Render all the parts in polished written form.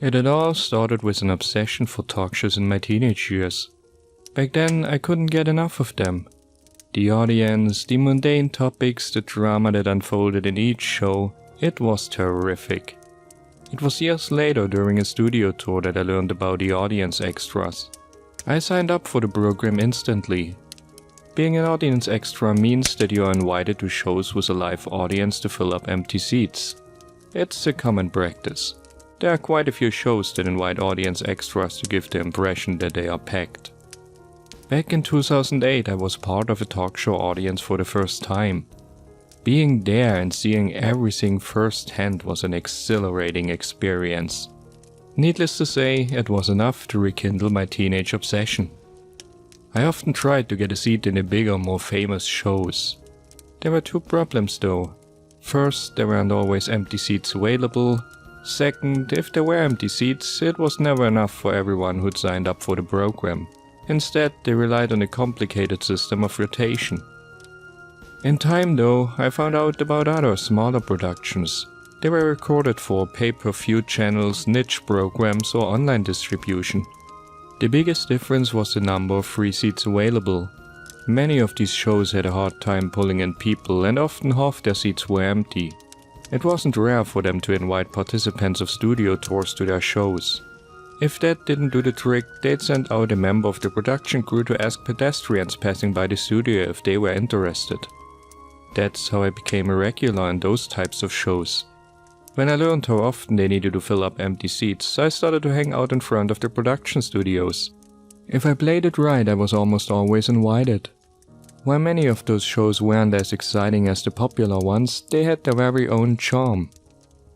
It had all started with an obsession for talk shows in my teenage years. Back then, I couldn't get enough of them. The audience, the mundane topics, the drama that unfolded in each show, it was terrific. It was years later during a studio tour that I learned about the audience extras. I signed up for the program instantly. Being an audience extra means that you are invited to shows with a live audience to fill up empty seats. It's a common practice. There are quite a few shows that invite audience extras to give the impression that they are packed. Back in 2008, I was part of a talk show audience for the first time. Being there and seeing everything firsthand was an exhilarating experience. Needless to say, it was enough to rekindle my teenage obsession. I often tried to get a seat in the bigger, more famous shows. There were two problems though. First, there weren't always empty seats available. Second, if there were empty seats, it was never enough for everyone who'd signed up for the program. Instead, they relied on a complicated system of rotation. In time though, I found out about other, smaller productions. They were recorded for pay-per-view channels, niche programs, or online distribution. The biggest difference was the number of free seats available. Many of these shows had a hard time pulling in people, and often half their seats were empty. It wasn't rare for them to invite participants of studio tours to their shows. If that didn't do the trick, they'd send out a member of the production crew to ask pedestrians passing by the studio if they were interested. That's how I became a regular in those types of shows. When I learned how often they needed to fill up empty seats, I started to hang out in front of the production studios. If I played it right, I was almost always invited. While many of those shows weren't as exciting as the popular ones, they had their very own charm.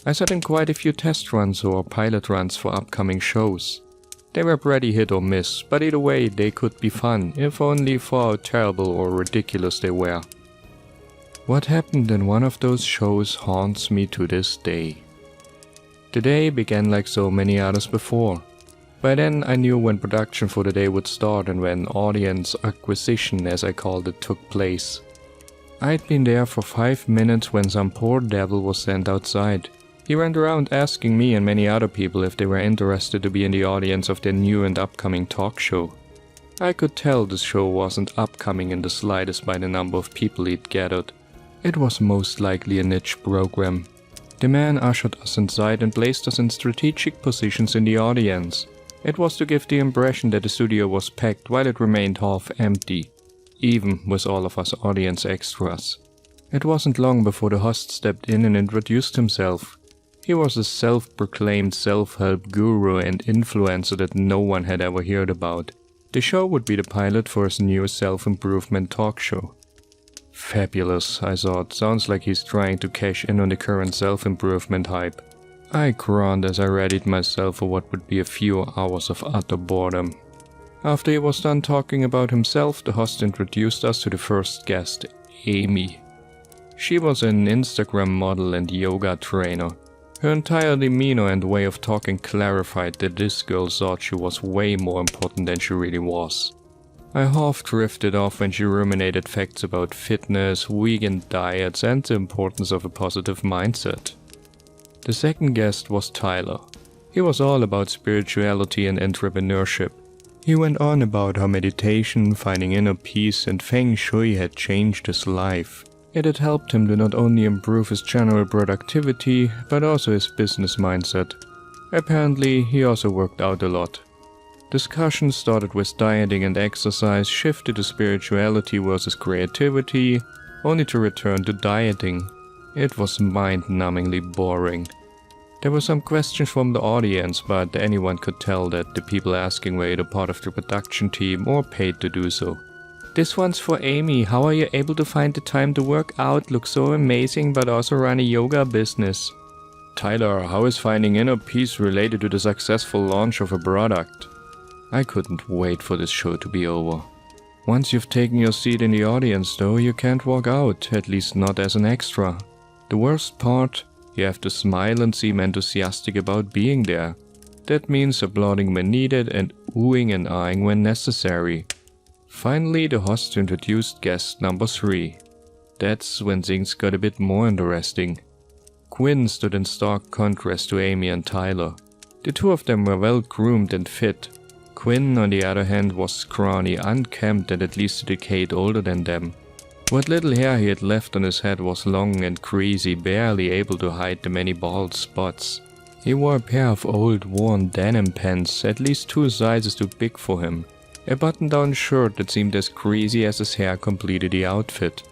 I sat in quite a few test runs or pilot runs for upcoming shows. They were pretty hit or miss, but either way they could be fun, if only for how terrible or ridiculous they were. What happened in one of those shows haunts me to this day. The day began like so many others before. By then I knew when production for the day would start and when audience acquisition, as I called it, took place. I'd been there for 5 minutes when some poor devil was sent outside. He went around asking me and many other people if they were interested to be in the audience of their new and upcoming talk show. I could tell the show wasn't upcoming in the slightest by the number of people he'd gathered. It was most likely a niche program. The man ushered us inside and placed us in strategic positions in the audience. It was to give the impression that the studio was packed while it remained half empty, even with all of us audience extras. It wasn't long before the host stepped in and introduced himself. He was a self-proclaimed self-help guru and influencer that no one had ever heard about. The show would be the pilot for his new self-improvement talk show. Fabulous, I thought. Sounds like he's trying to cash in on the current self-improvement hype. I groaned as I readied myself for what would be a few hours of utter boredom. After he was done talking about himself, the host introduced us to the first guest, Amy. She was an Instagram model and yoga trainer. Her entire demeanor and way of talking clarified that this girl thought she was way more important than she really was. I half drifted off when she ruminated facts about fitness, vegan diets, and the importance of a positive mindset. The second guest was Tyler. He was all about spirituality and entrepreneurship. He went on about how meditation, finding inner peace, and feng shui had changed his life. It had helped him to not only improve his general productivity, but also his business mindset. Apparently, he also worked out a lot. Discussion started with dieting and exercise, shifted to spirituality versus creativity, only to return to dieting. It was mind-numbingly boring. There were some questions from the audience, but anyone could tell that the people asking were either part of the production team or paid to do so. This one's for Amy. How are you able to find the time to work out, look so amazing, but also run a yoga business? Tyler, how is finding inner peace related to the successful launch of a product? I couldn't wait for this show to be over. Once you've taken your seat in the audience though, you can't walk out, at least not as an extra. The worst part, you have to smile and seem enthusiastic about being there. That means applauding when needed and oohing and eyeing when necessary. Finally, the host introduced guest number 3. That's when things got a bit more interesting. Quinn stood in stark contrast to Amy and Tyler. The two of them were well groomed and fit. Quinn, on the other hand, was scrawny, unkempt and at least a decade older than them. What little hair he had left on his head was long and greasy, barely able to hide the many bald spots. He wore a pair of old, worn denim pants, at least 2 sizes too big for him. A button-down shirt that seemed as greasy as his hair completed the outfit.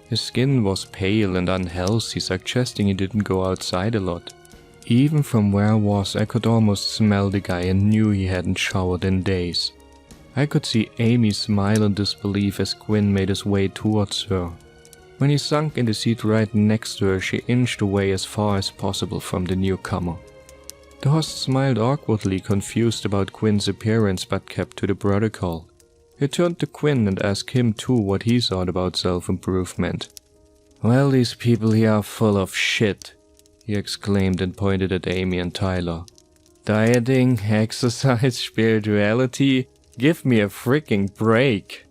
His skin was pale and unhealthy, suggesting he didn't go outside a lot. Even from where I was, I could almost smell the guy and knew he hadn't showered in days. I could see Amy smile in disbelief as Quinn made his way towards her. When he sunk in the seat right next to her, she inched away as far as possible from the newcomer. The host smiled awkwardly, confused about Quinn's appearance, but kept to the protocol. He turned to Quinn and asked him too what he thought about self-improvement. "Well, these people here are full of shit," he exclaimed and pointed at Amy and Tyler. "Dieting, exercise, spirituality, give me a freaking break."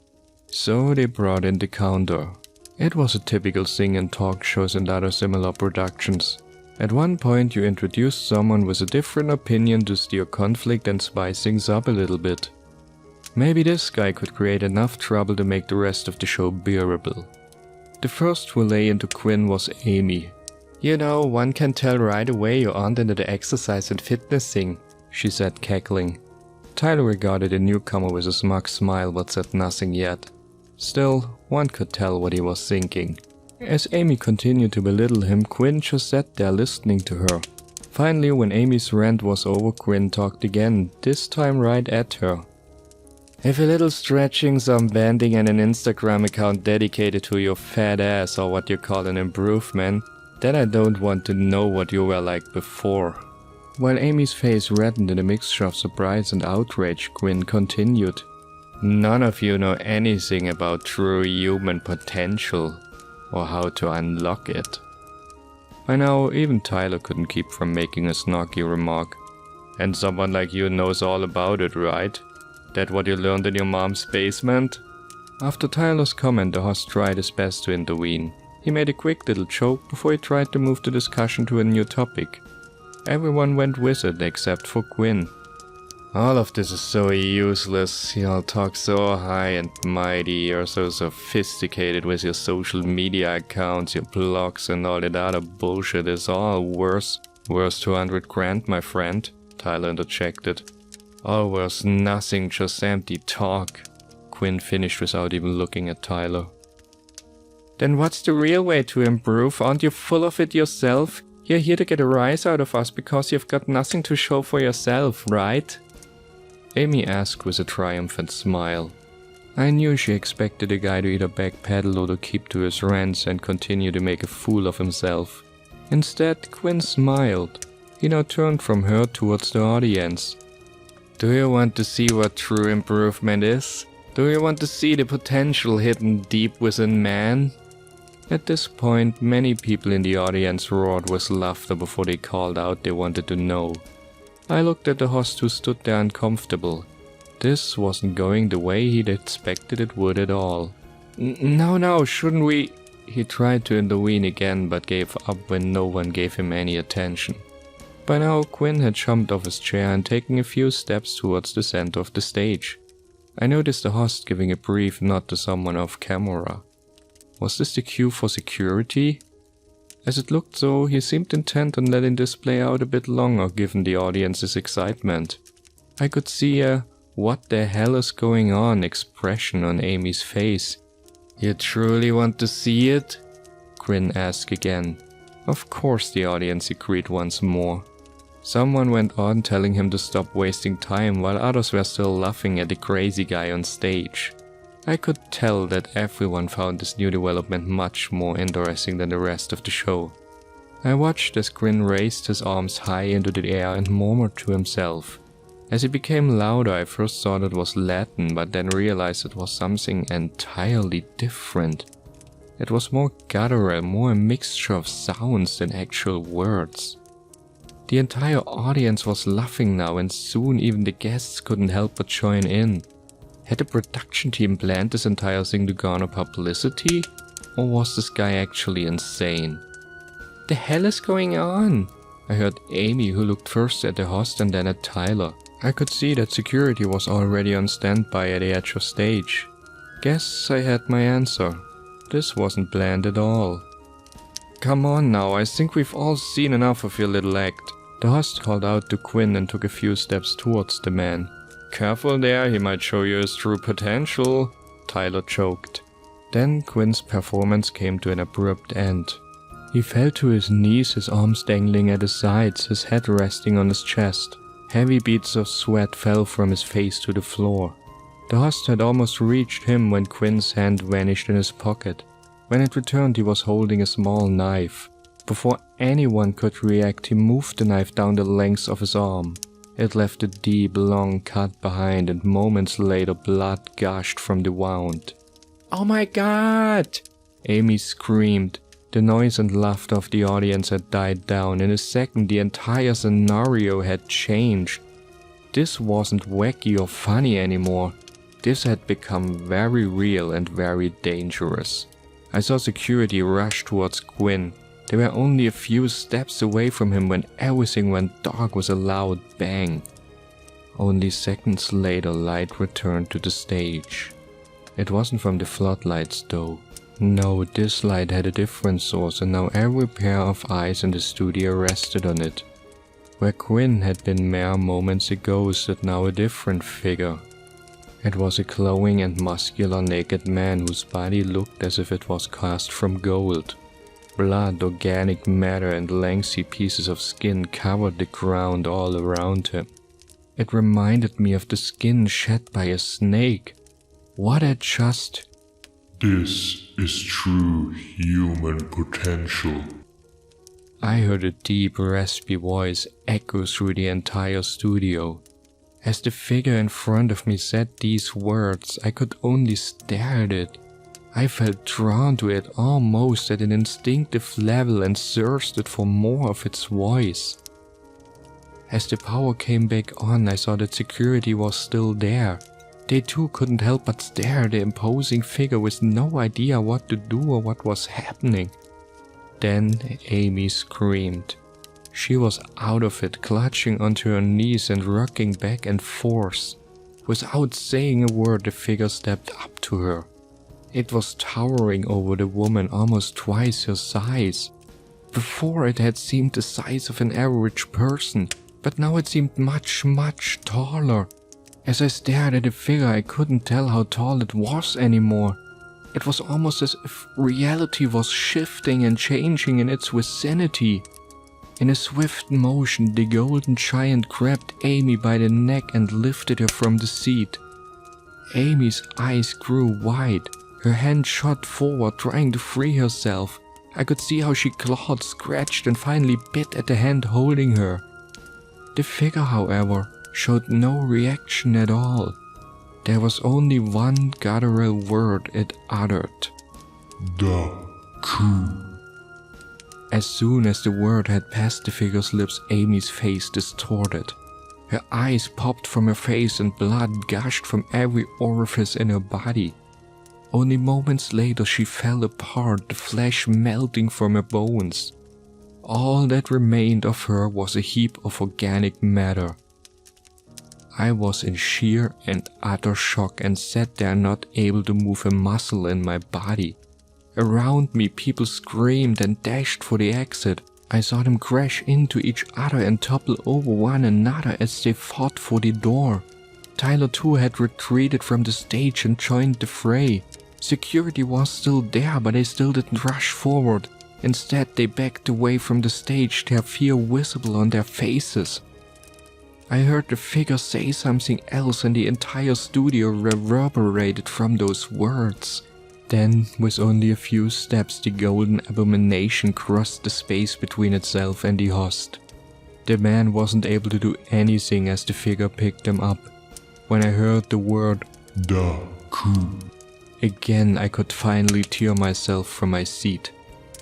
So they brought in the counter. It was a typical thing in talk shows and other similar productions. At one point you introduced someone with a different opinion to steer conflict and spice things up a little bit. Maybe this guy could create enough trouble to make the rest of the show bearable. The first to lay into Quinn was Amy. "You know, one can tell right away you aren't into the exercise and fitness thing," she said, cackling. Tyler regarded the newcomer with a smug smile but said nothing yet. Still, one could tell what he was thinking. As Amy continued to belittle him, Quinn just sat there listening to her. Finally, when Amy's rant was over, Quinn talked again, this time right at her. "If a little stretching, some bending and an Instagram account dedicated to your fat ass or what you call an improvement, then I don't want to know what you were like before." While Amy's face reddened in a mixture of surprise and outrage, Quinn continued. "None of you know anything about true human potential, or how to unlock it." By now, even Tyler couldn't keep from making a snarky remark. "And someone like you knows all about it, right? That what you learned in your mom's basement?" After Tyler's comment, the host tried his best to intervene. He made a quick little joke before he tried to move the discussion to a new topic. Everyone went with it except for Quinn. "All of this is so useless. Y'all talk so high and mighty, you're so sophisticated with your social media accounts, your blogs and all that other bullshit is all worth 200 grand, my friend," Tyler interjected. "All worth nothing, just empty talk," Quinn finished without even looking at Tyler. "Then what's the real way to improve? Aren't you full of it yourself? You're here to get a rise out of us because you've got nothing to show for yourself, right?" Amy asked with a triumphant smile. I knew she expected the guy to either backpedal or to keep to his rants and continue to make a fool of himself. Instead, Quinn smiled. He now turned from her towards the audience. "Do you want to see what true improvement is? Do you want to see the potential hidden deep within man?" At this point, many people in the audience roared with laughter before they called out they wanted to know. I looked at the host who stood there uncomfortable. This wasn't going the way he'd expected it would at all. No, shouldn't we?" He tried to intervene again but gave up when no one gave him any attention. By now, Quinn had jumped off his chair and taken a few steps towards the center of the stage. I noticed the host giving a brief nod to someone off camera. Was this the cue for security? As it looked so, he seemed intent on letting this play out a bit longer given the audience's excitement. I could see a "what the hell is going on" expression on Amy's face. "You truly want to see it?" Quinn asked again. Of course the audience agreed once more. Someone went on telling him to stop wasting time while others were still laughing at the crazy guy on stage. I could tell that everyone found this new development much more interesting than the rest of the show. I watched as Quinn raised his arms high into the air and murmured to himself. As it became louder, I first thought it was Latin, but then realized it was something entirely different. It was more guttural, more a mixture of sounds than actual words. The entire audience was laughing now, and soon even the guests couldn't help but join in. Had the production team planned this entire thing to garner publicity? Or was this guy actually insane? "The hell is going on?" I heard Amy, who looked first at the host and then at Tyler. I could see that security was already on standby at the edge of stage. Guess I had my answer. This wasn't planned at all. Come on now, I think we've all seen enough of your little act. The host called out to Quinn and took a few steps towards the man. Careful there, he might show you his true potential, Tyler choked. Then Quinn's performance came to an abrupt end. He fell to his knees, his arms dangling at his sides, his head resting on his chest. Heavy beads of sweat fell from his face to the floor. The host had almost reached him when Quinn's hand vanished in his pocket. When it returned, he was holding a small knife. Before anyone could react, he moved the knife down the length of his arm. It left a deep, long cut behind, and moments later blood gushed from the wound. "Oh my God!" Amy screamed. The noise and laughter of the audience had died down. In a second, the entire scenario had changed. This wasn't wacky or funny anymore. This had become very real and very dangerous. I saw security rush towards Quinn. They were only a few steps away from him when everything went dark with a loud bang. Only seconds later, light returned to the stage. It wasn't from the floodlights though. No, this light had a different source, and now every pair of eyes in the studio rested on it. Where Quinn had been mere moments ago stood now a different figure. It was a glowing and muscular naked man whose body looked as if it was cast from gold. Blood, organic matter, and lengthy pieces of skin covered the ground all around him. It reminded me of the skin shed by a snake. What a just... This is true human potential. I heard a deep, raspy voice echo through the entire studio. As the figure in front of me said these words, I could only stare at it. I felt drawn to it almost at an instinctive level and thirsted for more of its voice. As the power came back on, I saw that security was still there. They too couldn't help but stare at the imposing figure with no idea what to do or what was happening. Then Amy screamed. She was out of it, clutching onto her knees and rocking back and forth. Without saying a word, the figure stepped up to her. It was towering over the woman, almost twice her size. Before it had seemed the size of an average person, but now it seemed much, much taller. As I stared at the figure, I couldn't tell how tall it was anymore. It was almost as if reality was shifting and changing in its vicinity. In a swift motion, the golden giant grabbed Amy by the neck and lifted her from the seat. Amy's eyes grew wide. Her hand shot forward, trying to free herself. I could see how she clawed, scratched, and finally bit at the hand holding her. The figure, however, showed no reaction at all. There was only one guttural word it uttered. Da-ku. As soon as the word had passed the figure's lips, Amy's face distorted. Her eyes popped from her face and blood gushed from every orifice in her body. Only moments later she fell apart, the flesh melting from her bones. All that remained of her was a heap of organic matter. I was in sheer and utter shock and sat there not able to move a muscle in my body. Around me, people screamed and dashed for the exit. I saw them crash into each other and topple over one another as they fought for the door. Tyler too had retreated from the stage and joined the fray. Security was still there, but they still didn't rush forward. Instead, they backed away from the stage, their fear visible on their faces. I heard the figure say something else and the entire studio reverberated from those words. Then, with only a few steps, the golden abomination crossed the space between itself and the host. The man wasn't able to do anything as the figure picked him up. When I heard the word Da-ku, again, I could finally tear myself from my seat.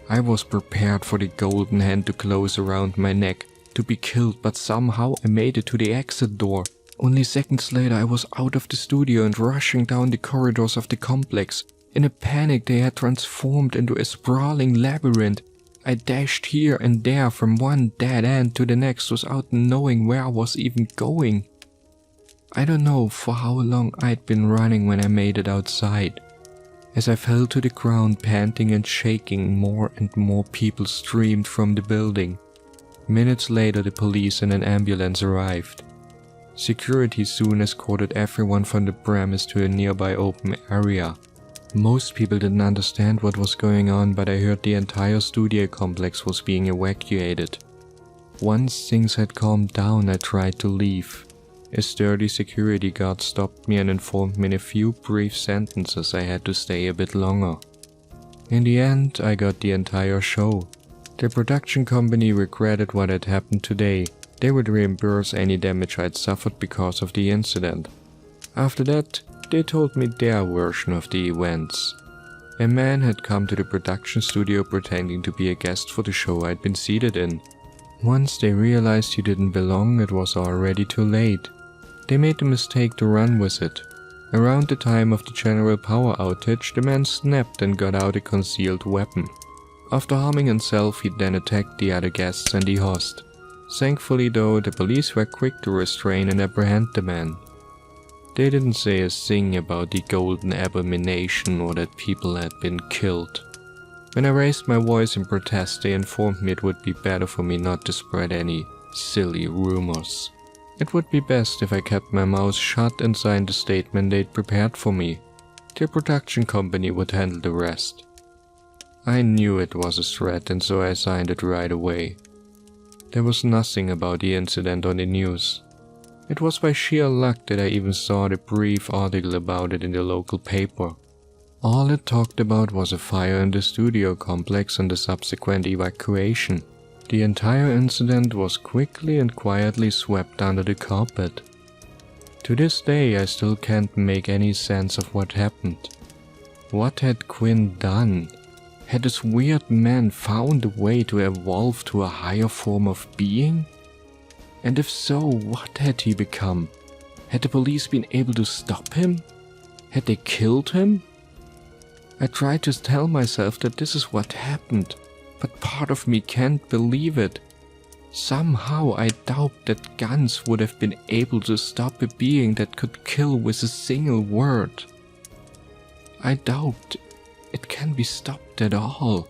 I was prepared for the golden hand to close around my neck, to be killed, but somehow I made it to the exit door. Only seconds later I was out of the studio and rushing down the corridors of the complex. In a panic they had transformed into a sprawling labyrinth. I dashed here and there from one dead end to the next without knowing where I was even going. I don't know for how long I'd been running when I made it outside. As I fell to the ground panting and shaking, more and more people streamed from the building. Minutes later, the police and an ambulance arrived. Security soon escorted everyone from the premise to a nearby open area. Most people didn't understand what was going on, but I heard the entire studio complex was being evacuated. Once things had calmed down, I tried to leave. A sturdy security guard stopped me and informed me in a few brief sentences I had to stay a bit longer. In the end, I got the entire show. The production company regretted what had happened today. They would reimburse any damage I'd suffered because of the incident. After that, they told me their version of the events. A man had come to the production studio pretending to be a guest for the show I'd been seated in. Once they realized you didn't belong, it was already too late. They made the mistake to run with it. Around the time of the general power outage, the man snapped and got out a concealed weapon. After harming himself, he then attacked the other guests and the host. Thankfully though, the police were quick to restrain and apprehend the man. They didn't say a thing about the golden abomination or that people had been killed. When I raised my voice in protest, they informed me it would be better for me not to spread any silly rumors. It would be best if I kept my mouth shut and signed the statement they'd prepared for me. The production company would handle the rest. I knew it was a threat and so I signed it right away. There was nothing about the incident on the news. It was by sheer luck that I even saw the brief article about it in the local paper. All it talked about was a fire in the studio complex and the subsequent evacuation. The entire incident was quickly and quietly swept under the carpet. To this day, I still can't make any sense of what happened. What had Quinn done? Had this weird man found a way to evolve to a higher form of being? And if so, what had he become? Had the police been able to stop him? Had they killed him? I tried to tell myself that this is what happened, but part of me can't believe it. Somehow I doubt that guns would have been able to stop a being that could kill with a single word. I doubt it can be stopped at all.